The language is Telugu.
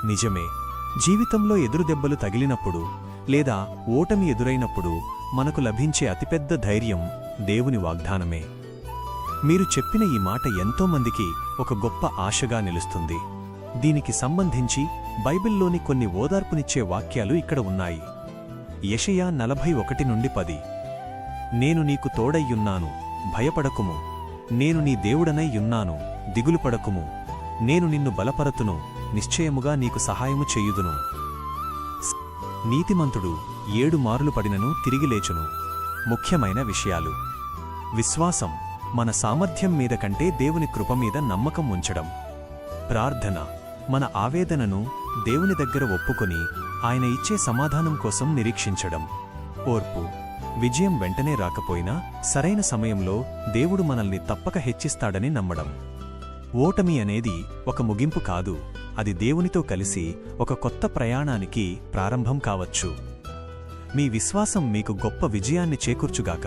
నిజమే, జీవితంలో ఎదురుదెబ్బలు తగిలినప్పుడు లేదా ఓటమి ఎదురైనప్పుడు మనకు లభించే అతిపెద్ద ధైర్యం దేవుని వాగ్దానమే. మీరు చెప్పిన ఈ మాట ఎంతోమందికి ఒక గొప్ప ఆశగా నిలుస్తుంది. దీనికి సంబంధించి బైబిల్లోని కొన్ని ఓదార్పునిచ్చే వాక్యాలు ఇక్కడ ఉన్నాయి. యెషయా 41:10. నేను నీకు తోడయ్యున్నాను, భయపడకుము. నేను నీ దేవుడనై యున్నాను, దిగులుపడకుము. నేను నిన్ను బలపరతును, నిశ్చయముగా నీకు సహాయము చెయ్యుదును. నీతిమంతుడు 7 మారులు పడినను తిరిగి లేచును. ముఖ్యమైన విషయాలు: విశ్వాసం, మన సామర్థ్యం మీద కంటే దేవుని కృపమీద నమ్మకం ఉంచడం. ప్రార్థన, మన ఆవేదనను దేవుని దగ్గర ఒప్పుకొని ఆయన ఇచ్చే సమాధానం కోసం నిరీక్షించడం. ఓర్పు, విజయం వెంటనే రాకపోయినా సరైన సమయంలో దేవుడు మనల్ని తప్పక హెచ్చిస్తాడని నమ్మడం. ఓటమి అనేది ఒక ముగింపు కాదు, అది దేవునితో కలిసి ఒక కొత్త ప్రయాణానికి ప్రారంభం కావచ్చు. మీ విశ్వాసం మీకు గొప్ప విజయాన్ని చేకూర్చుగాక.